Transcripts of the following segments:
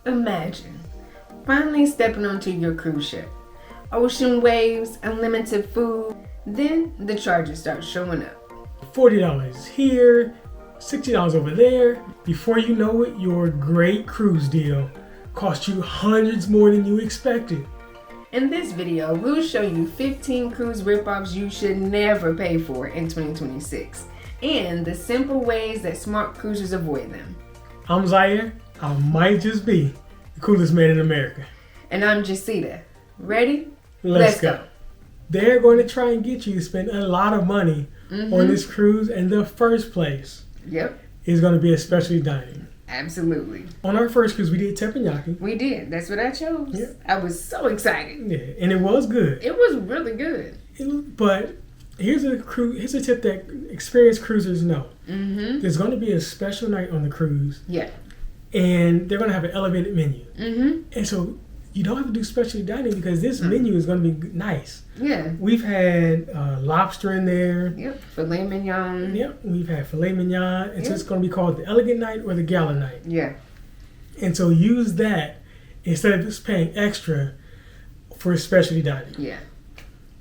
Imagine finally stepping onto your cruise ship. Ocean waves, unlimited food, then the charges start showing up. $40 here, $60 over there. Before you know it, your great cruise deal cost you hundreds more than you expected. In this video, we'll show you 15 cruise ripoffs you should never pay for in 2026 and the simple ways that smart cruisers avoid them. I'm Zaire. I might just be the coolest man in America. And I'm Jacita. Ready? Let's go. They're going to try and get you to spend a lot of money on this cruise, and the first place is going to be a specialty dining. Absolutely. On our first cruise, we did teppanyaki. We did. That's what I chose. Yeah. I was so excited. Yeah, and it was good. It was really good. But here's a tip that experienced cruisers know. There's going to be a special night on the cruise. Yeah. And they're going to have an elevated menu. And so you don't have to do specialty dining because this menu is going to be nice. Yeah. We've had lobster in there. Yep. Filet mignon. Yep. We've had filet mignon. And so it's going to be called the elegant night or the gala night. Yeah. And so use that instead of just paying extra for specialty dining. Yeah.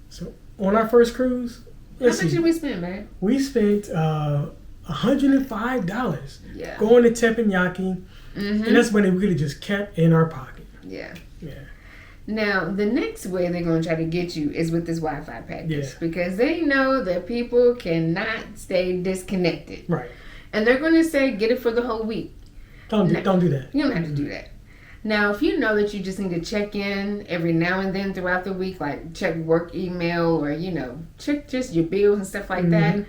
So on our first cruise, how much did we spend, man? We spent $105 going to teppanyaki. And that's money we could have just kept in our pocket. Yeah. Yeah. Now, the next way they're going to try to get you is with this Wi-Fi package. Yeah. Because they know that people cannot stay disconnected. Right. And they're going to say, get it for the whole week. Don't do that. You don't have to do that. Now, if you know that you just need to check in every now and then throughout the week, like check work email or, check just your bills and stuff like that,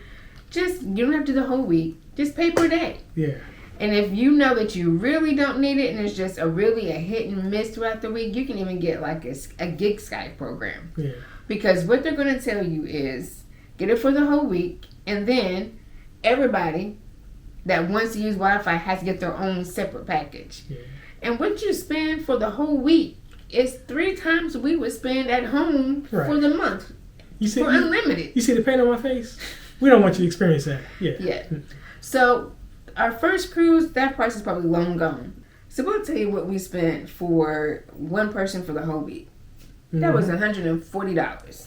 you don't have to do the whole week. Just pay per day. Yeah. And if you know that you really don't need it and it's just really a hit and miss throughout the week, you can even get like a gig Skype program. Yeah. Because what they're going to tell you is get it for the whole week, and then everybody that wants to use Wi-Fi has to get their own separate package. Yeah. And what you spend for the whole week is 3 times we would spend at home for the month for unlimited. You see the pain on my face? We don't want you to experience that. Yeah. Yeah. So our first cruise, that price is probably long gone. So we'll tell you what we spent for one person for the whole week. That was $140.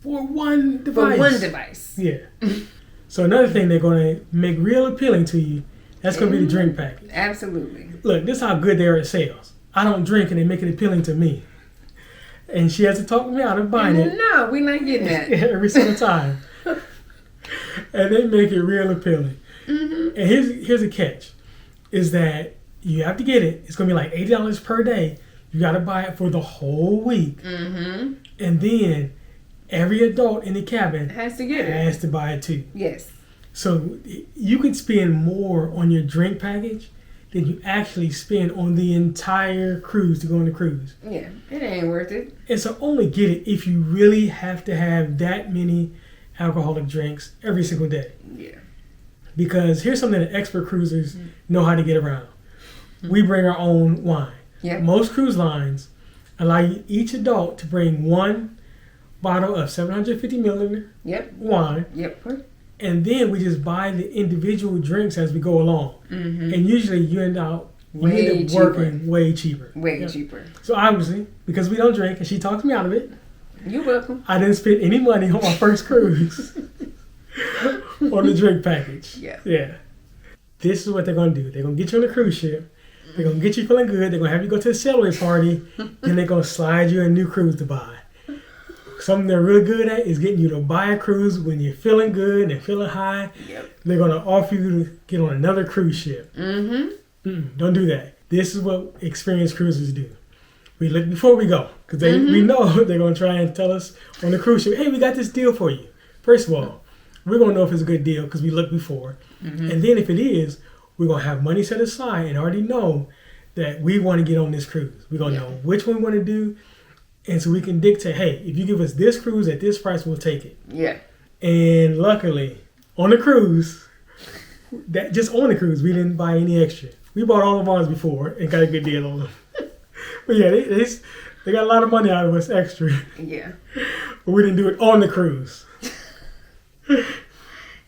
For one device. For one device. Yeah. So another thing they're going to make real appealing to you, that's going to be the drink package. Absolutely. Look, this is how good they are at sales. I don't drink and they make it appealing to me. And she has to talk me out of buying it. No, we're not getting that. Every single time. And they make it real appealing. And here's a catch, is that you have to get it. It's going to be like $80 per day. You got to buy it for the whole week. And then every adult in the cabin has to buy it too. Yes. So you could spend more on your drink package than you actually spend on the entire cruise to go on the cruise. Yeah, it ain't worth it. And so only get it if you really have to have that many alcoholic drinks every single day. Yeah. Because here's something that expert cruisers know how to get around. We bring our own wine. Yeah. Most cruise lines allow each adult to bring one bottle of 750 milliliter wine. Yep. And then we just buy the individual drinks as we go along. And usually you end up working way cheaper. Way cheaper. So obviously, because we don't drink and she talks me out of it, you're welcome. I didn't spend any money on my first cruise on the drink package. Yeah. This is what they're going to do. They're going to get you on the cruise ship. They're going to get you feeling good. They're going to have you go to a celebrate party. Then they're going to slide you a new cruise to buy. Something they're really good at is getting you to buy a cruise when you're feeling good and feeling high. They're going to offer you to get on another cruise ship. Don't do that. This is what experienced cruisers do. We look before we go because we know they're going to try and tell us on the cruise ship, hey, we got this deal for you. First of all, we're going to know if it's a good deal because we looked before. And then if it is, we're going to have money set aside and already know that we want to get on this cruise. We're going to know which one we want to do. And so we can dictate, hey, if you give us this cruise at this price, we'll take it. Yeah. And luckily, on the cruise, we didn't buy any extra. We bought all of ours before and got a good deal on them. But yeah, they got a lot of money out of us extra. Yeah. But we didn't do it on the cruise.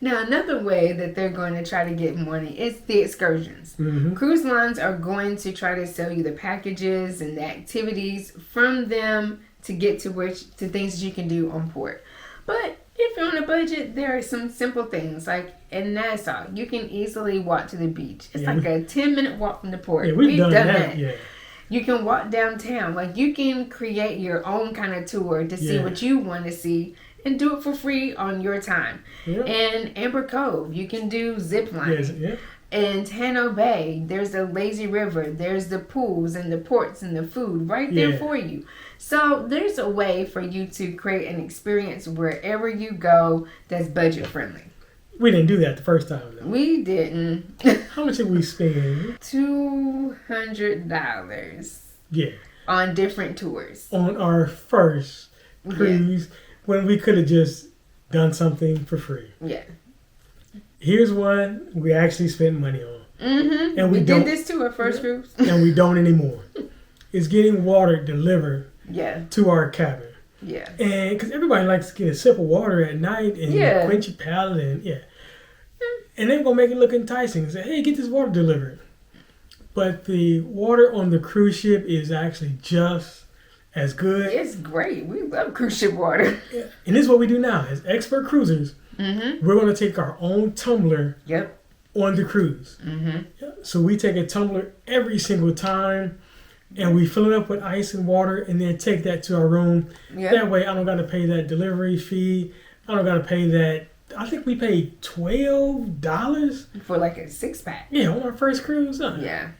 Now, another way that they're going to try to get money is the excursions. Cruise lines are going to try to sell you the packages and the activities from them to get to things that you can do on port. But if you're on a budget, there are some simple things. Like in Nassau, you can easily walk to the beach. It's like a 10-minute walk from the port. Yeah, we've done that. Yeah. You can walk downtown. Like, you can create your own kind of tour to see what you want to see and do it for free on your time. Yeah. In Amber Cove, you can do zip lining. Yeah. In Tano Bay, there's the lazy river. There's the pools and the ports and the food right there for you. So there's a way for you to create an experience wherever you go that's budget friendly. We didn't do that the first time, though. We didn't. How much did we spend? $200. Yeah. On different tours. On our first cruise, when we could have just done something for free. Yeah. Here's one we actually spent money on. Mm-hmm. And we did this too, our first cruise. And we don't anymore. It's getting water delivered to our cabin. Yeah. And because everybody likes to get a sip of water at night and quench your palate and and they're going to make it look enticing. Say, hey, get this water delivered. But the water on the cruise ship is actually just as good. It's great. We love cruise ship water. Yeah. And this is what we do now. As expert cruisers, we're going to take our own tumbler on the cruise. So we take a tumbler every single time. And we fill it up with ice and water and then take that to our room. That way I don't got to pay that delivery fee. I don't got to pay that. I think we paid $12 for like a 6-pack. Yeah, on our first cruise. Yeah.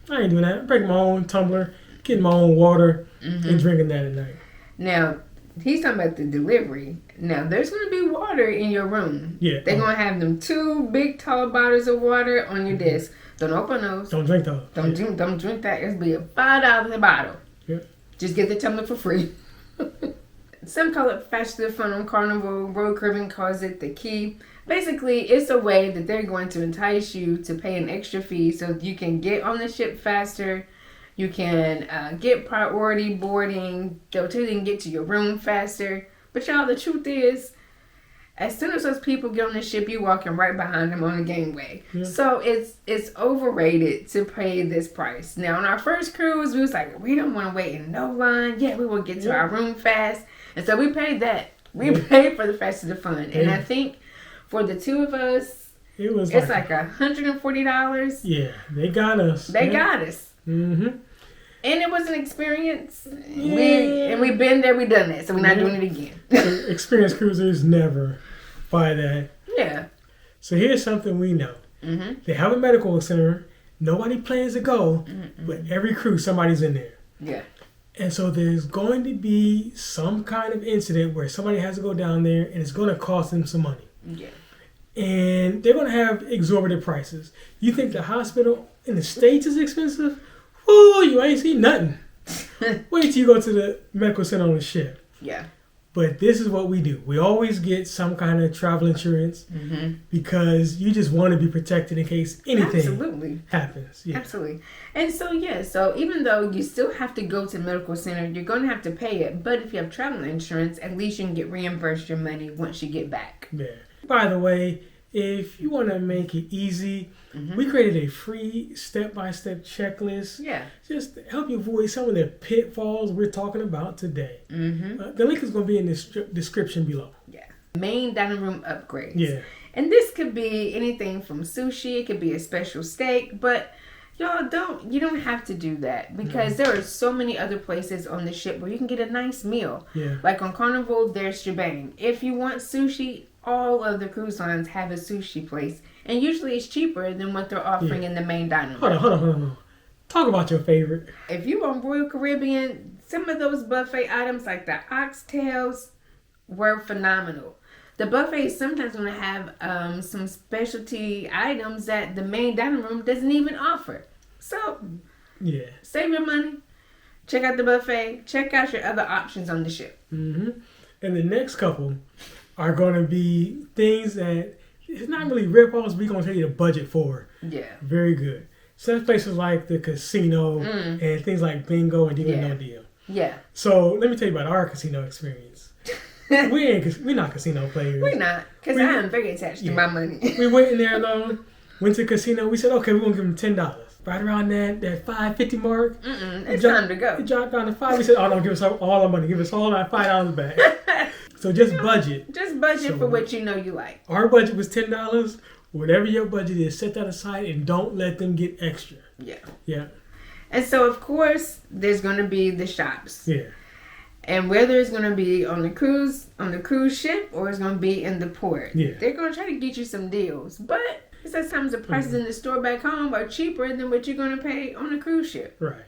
I ain't doing that. Breaking my own tumbler, getting my own water, and drinking that at night. Now, he's talking about the delivery. Now, there's going to be water in your room. Yeah. They're going to have them 2 big tall bottles of water on your desk. Don't open those. Don't drink those. Don't drink that. It'll be $5 a bottle. Yeah. Just get the tumbler for free. Some call it faster fun on Carnival. Road Caribbean calls it the key. Basically, it's a way that they're going to entice you to pay an extra fee so you can get on the ship faster. You can get priority boarding. They'll tell you they can get to your room faster. But y'all, the truth is, as soon as those people get on the ship, you're walking right behind them on the gangway. Yeah. So it's overrated to pay this price. Now, on our first cruise, we was like, we don't want to wait in no line. Yeah, we will get to our room fast. And so we paid that. We paid for the faster the fun. And I think for the 2 of us, it's like $140. Yeah, they got us. They got us. And it was an experience. Yeah. We've been there, we've done that. So we're not doing it again. So experienced cruisers never buy that. Yeah. So here's something we know. They have a medical center. Nobody plans to go, but every cruise, somebody's in there. Yeah. And so there's going to be some kind of incident where somebody has to go down there and it's going to cost them some money. Yeah. And they're going to have exorbitant prices. You think the hospital in the States is expensive? Ooh, you ain't seen nothing. Wait till you go to the medical center on the ship. Yeah. But this is what we do. We always get some kind of travel insurance because you just want to be protected in case anything happens. Yeah. Absolutely. And so, so even though you still have to go to the medical center, you're going to have to pay it. But if you have travel insurance, at least you can get reimbursed your money once you get back. Yeah. By the way, if you want to make it easy, we created a free step-by-step checklist just to help you avoid some of the pitfalls we're talking about today. The link is going to be in the description below. Yeah. Main dining room upgrades. Yeah. And this could be anything from sushi. It could be a special steak. But y'all you don't have to do that because there are so many other places on the ship where you can get a nice meal. Yeah. Like on Carnival, there's Shebang. If you want sushi, all of the cruise lines have a sushi place. And usually it's cheaper than what they're offering in the main dining room. Hold on. Talk about your favorite. If you on Royal Caribbean, some of those buffet items like the oxtails were phenomenal. The buffet is sometimes going to have some specialty items that the main dining room doesn't even offer. So, save your money. Check out the buffet. Check out your other options on the ship. And the next couple are going to be things that it's not really rip-offs. We're going to tell you the budget for. Yeah. Very good. Some places like the casino and things like bingo and deal or no deal. Yeah. So let me tell you about our casino experience. We're not casino players. We're not, because I am very attached to my money. We went in there though, went to the casino. We said, okay, we're gonna give them $10. Right around that $5.50 mark, it's time to go. It dropped down to $5. We said, oh no, give us all our money. Give us all that $5 back. So just budget. Just budget for what you know you like. Our budget was $10. Whatever your budget is, set that aside and don't let them get extra. Yeah. And so, of course, there's going to be the shops. Yeah. And whether it's going to be on the cruise ship, or it's going to be in the port. Yeah. They're going to try to get you some deals. But sometimes the prices in the store back home are cheaper than what you're going to pay on a cruise ship. Right.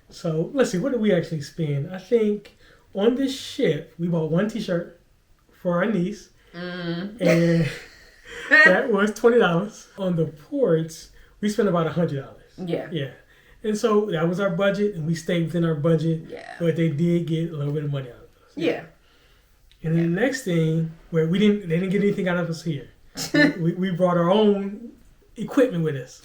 So, let's see. What did we actually spend? I think on this ship, we bought one t-shirt for our niece. And that was $20. On the ports, we spent about $100. Yeah. And so that was our budget, and we stayed within our budget. Yeah. But they did get a little bit of money out of us. Yeah. And then the next thing, where they didn't get anything out of us here. we brought our own equipment with us,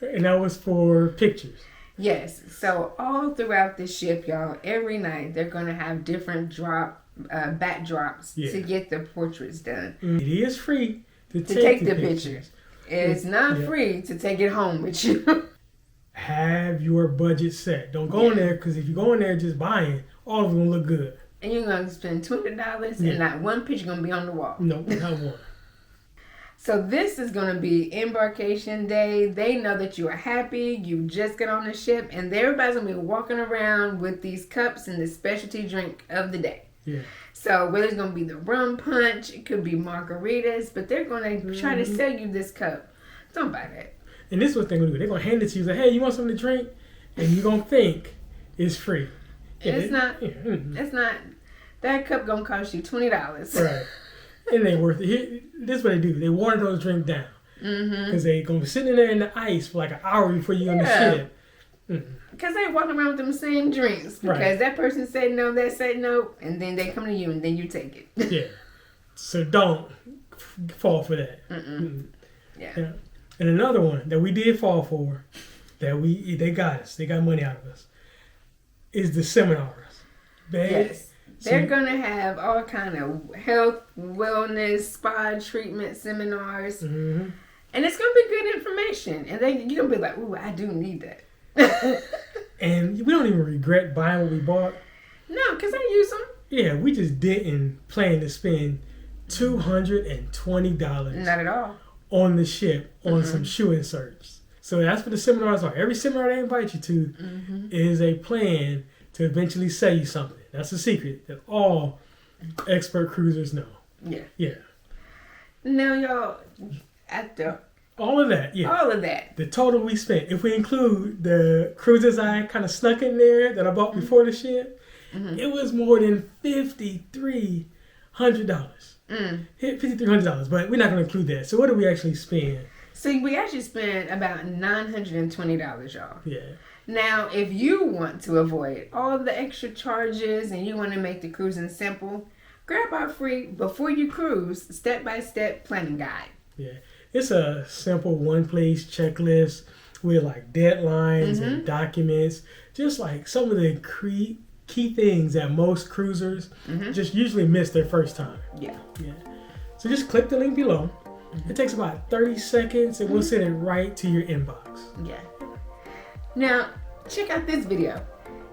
and that was for pictures. Yes. So all throughout the ship, y'all, every night they're gonna have different backdrops to get the portraits done. It is free to take the pictures. It's not free to take it home with you. Have your budget set. Don't go in there, because if you go in there just buying, all of them look good. And you're going to spend $20 and not one picture going to be on the wall. No, not one. So this is going to be embarkation day. They know that you are happy. You just got on the ship, and everybody's going to be walking around with these cups and the specialty drink of the day. Yeah. So whether it's going to be the rum punch, it could be margaritas, but they're going to try to sell you this cup. Don't buy that. And this is what they're going to do. They're going to hand it to you. Like, hey, you want something to drink? And you're going to think it's free. Yeah, it's not. It's not. That cup going to cost you $20. Right. And they worth it. This is what they do. They water those drinks down. Because they're going to be sitting there in the ice for like an hour before you on the ship. Because they walking around with them same drinks. Because that person said no, that said no. And then they come to you and then you take it. Yeah. So don't fall for that. Yeah. And another one that we did fall for, they got us. They got money out of us. Is the seminars. Yes. They're going to have all kind of health, wellness, spa treatment seminars. And it's going to be good information. And then you're going to be like, ooh, I do need that. And we don't even regret buying what we bought. No, because I use them. Yeah, we just didn't plan to spend $220. Not at all. On the ship on some shoe inserts. So that's what the seminars are. Every seminar they invite you to is a plan to eventually sell you something. That's a secret that all expert cruisers know. Yeah. Now, y'all, after all of that, the total we spent, if we include the cruises I kind of snuck in there that I bought before the ship, it was more than $5,300. $5,300, but we're not going to include that. So what did we actually spend? So we actually spent about $920, y'all. Yeah. Now, if you want to avoid all of the extra charges and you want to make the cruising simple, grab our free Before You Cruise step-by-step planning guide. Yeah. It's a simple one-place checklist with like deadlines and documents, just like some of the key things that most cruisers just usually miss their first time. Yeah. So just click the link below. It takes about 30 seconds and we'll send it right to your inbox. Yeah. Now, check out this video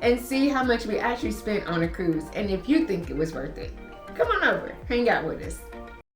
and see how much we actually spent on a cruise and if you think it was worth it. Come on over, hang out with us.